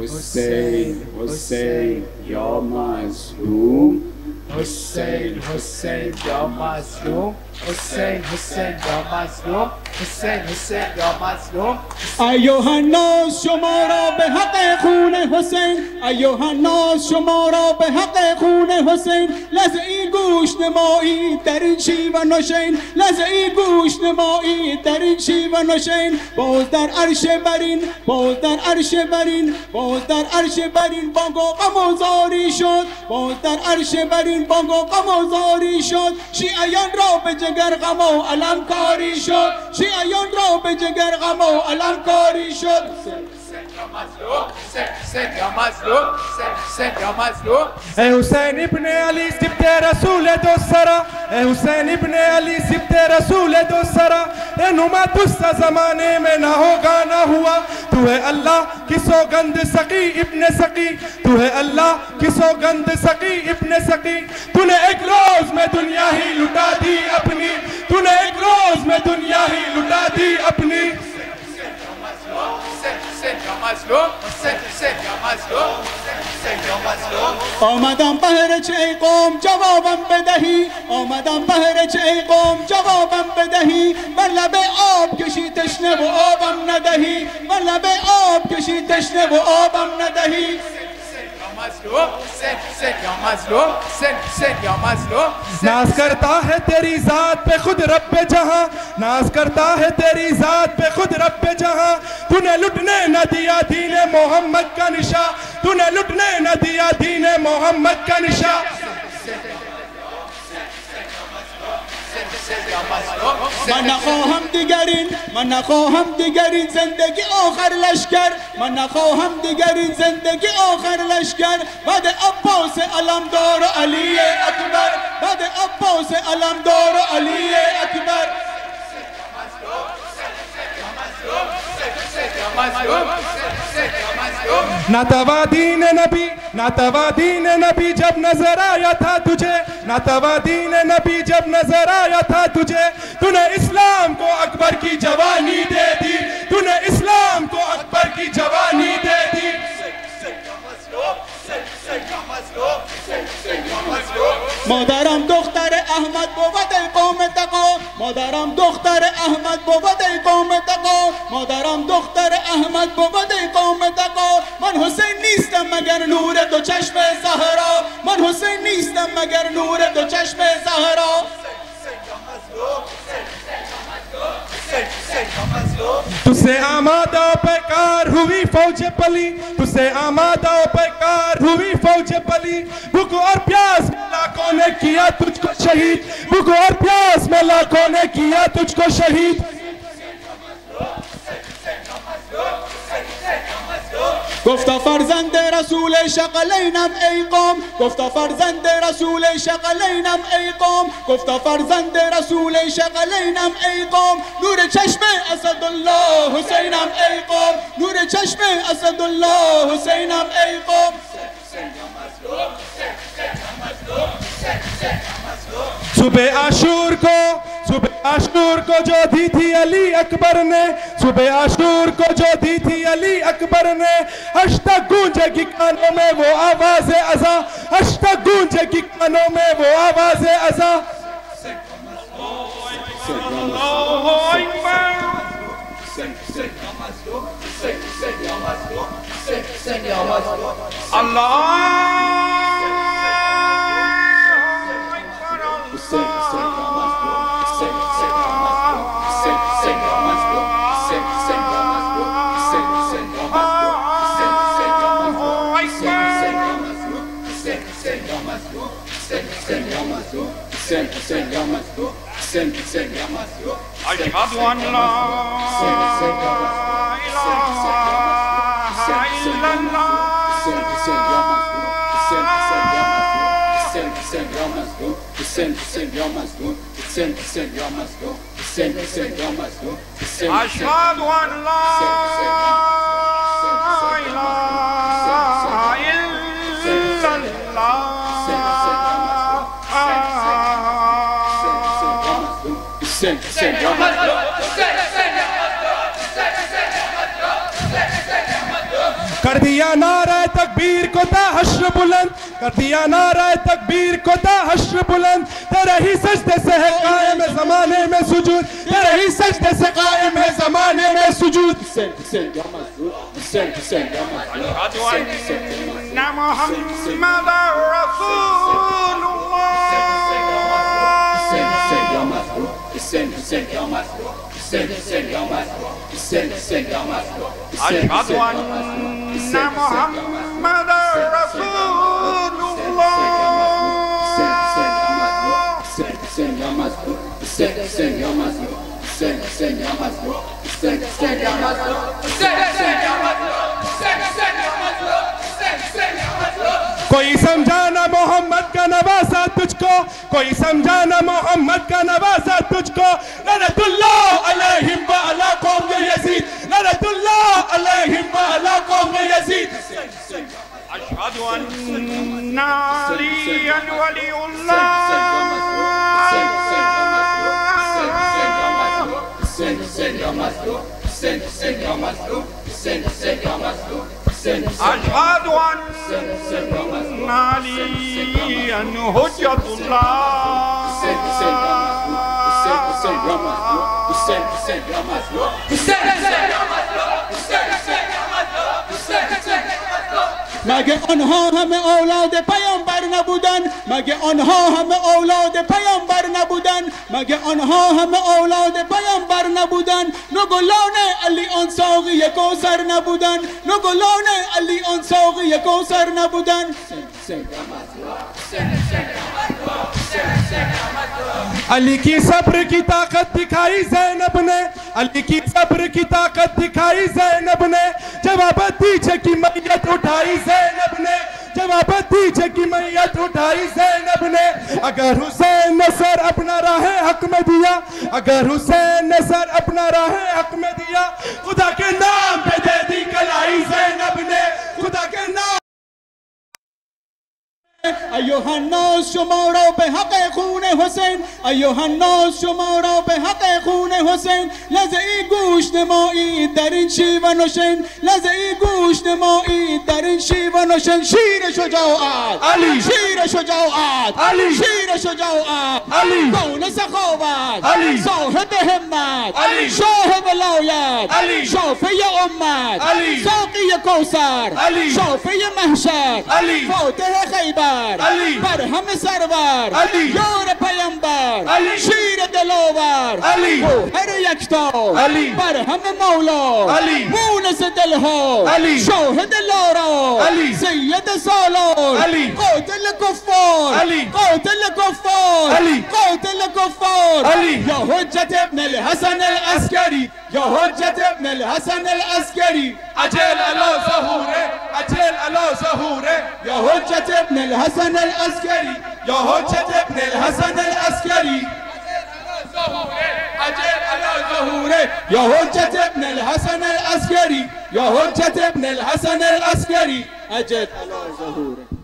حسین حسین یا مظلوم حسین حسین یا مظلوم حسین حسین یا مظلوم حسین حسین یا مظلوم ایها الناس شما را به حق خون حسین ایها الناس شما را به حق خون حسین لحظه‌ای گوش نمایید در این شیوه نشین لحظه‌ای گوش نمایید در این شیوه نشین باز در عرش برین باز در عرش برین باز در عرش برین بانگ و غم و زاری شد باز در عرش برین بانگ و غم و زاری شد شیعیان را به جگر غم و علم کاری شد شیعیان را به جگر غم و علم کاری شد اے حسین ابن علی سبت رسول دو سرا اے حسین ابن علی سبت رسول دو سرا اے نما دوست زمانے میں نہ ہوگا نہ ہوا تو ہے اللہ کی سوگند سقی ابن سقی تو ہے اللہ کی سوگند سقی ابن سقی تو نے ایک روز میں دنیا ہی لٹا دی اپنی تو نے ایک روز میں دنیا ہی لٹا دی اپنی آمدم بهر چه ای قوم جوابم بدهی آمدم بهر چه ای قوم جوابم بدهی بر لب آب کشی تشنه و آبم ندهی بر لب آب کشی تشنه و آبم ندهی नाज करता है तेरी ज़ात पे खुद रब जहां नाज करता है तेरी ज़ात पे खुद रब जहां तूने लुटने न दिया दीन मोहम्मद का निशा तूने लुटने न दिया दीन मोहम्मद का निशा من نخواهم دیگرین من نخواهم دیگرین زندگی آخر لشکر من نخواهم دیگرین زندگی آخر لشکر بعد عباس علمدار علی اکبر بعد عباس علمدار علی اکبر नातवा दीन नबी जब नजर आया था तुझे नातवा दीन नबी जब नजर आया था तुझे तूने इस्लाम को अकबर की जवानी दे दी तूने इस्लाम को अकबर की जवानी दे दी مادرم دختر احمد بود ای قوم تقا مادرم دختر احمد بود ای قوم تقا مادرم دختر احمد بود ای قوم تقا من حسین نیستم مگر نور دو چشم زهرا من حسین نیستم مگر نور دو چشم زهرا तुझसे आमादा बेकार हुई फौज पली तुझसे आमादा बेकार हुई फौज पली भूख और प्यास में लाखों ने किया तुझको शहीद भूख और प्यास में लाखों ने किया तुझको शहीद گفتا فرزند رسول شقلینم ای قوم گفتا فرزند رسول شقلینم ای قوم گفتا فرزند رسول شقلینم ای قوم نور چشم اسدالله حسینم ای قوم نور چشم اسدالله حسینم ای قوم सुबह आशूर को जो दी थी अली अकबर ने सुबह आशूर को जो दी थी अली अकबर ने आज तक गूंजेगी कानों में वो आवाज़ अज़ा आज तक गूंजेगी कानों में वो आवाज़ अज़ा أشهد أن لا إله إلا الله أشهد أن لا إله إلا الله कर दिया नारा तकबीर को ता हश्र बुलंद, कर दिया नारा तकबीर को ता हश्र बुलंद। तेरे ही सजदे से है कायम ज़माने में सुजूद, तेरे ही सजदे से कायम है ज़माने में सुजूद। أشهد أن محمد رسول الله. कोई समझाना मोहम्मद का नवासा तुझको, कोई समझाना मोहम्मद का नवासा तुझको। लअनतुल्लाह अलैहिम व अला कौम यज़ीद, लअनतुल्लाह अलैहिम व अला कौम यज़ीद। أشهد أن عليا ولي الله. أشهد أن عليا حجة مگه آنها همه اولاد پیامبر نبودن؟ مگه آنها همه اولاد پیامبر نبودن؟ مگه آنها همه اولاد پیامبر نبودن؟ نگلان علی آن ساقی کوثر نبودن؟ نگلان علی آن ساقی کوثر نبودن؟ अली की सब्र की ताकत दिखाई ज़ैनब ने, अली की सब्र की ताकत दिखाई ज़ैनब ने। जवाबती की मैयत उठाई ज़ैनब ने, जवाबती की मैयत उठाई ज़ैनब ने। अगर हुसैन ने सर अपना राह हक में दिया, अगर हुसैन ने सर अपना राह हक में दिया, खुदा के नाम पे दे दी कलाई ज़ैनब ने, खुदा के नाम। ایها الناس شما را به حق خون حسین، ایها الناس شما را به حق خون حسین لذعی گوش نمایید در این شیوه نشین، لذعی گوش نمایید در این شیوه نشین. شیر شجاعت علی، شیر شجاعت علی، شیر شجاعت علی، کون سخاوت علی، صاحب همت علی، شاه ولایت علی، شافی امت علی، ساقی کوثر علی، شافی محشر علی، فاتح خیبر علی، برهم سرور علی، یار پیامبر علی، شیر دلاور علی، گوهر یکتا علی، برهم مولا علی، مونس دلها علی، شاهد لارا علی، سید سالار علی، قاتل کفار علی، قاتل کفار علی، قاتل کفار علی، یا حجت ابن الحسن العسکری، یا حجت ابن الحسن العسکری، अजल अला ज़हूरे, अजल अला ज़हूरे, या हुज्जत इब्न الحسن العسकरी, या हुज्जत इब्न الحسن العسकरी, अजल अला ज़हूरे, या हुज्जत इब्न الحسن العسकरी, या हुज्जत इब्न الحسن العسकरी, अजल अला ज़हूरे।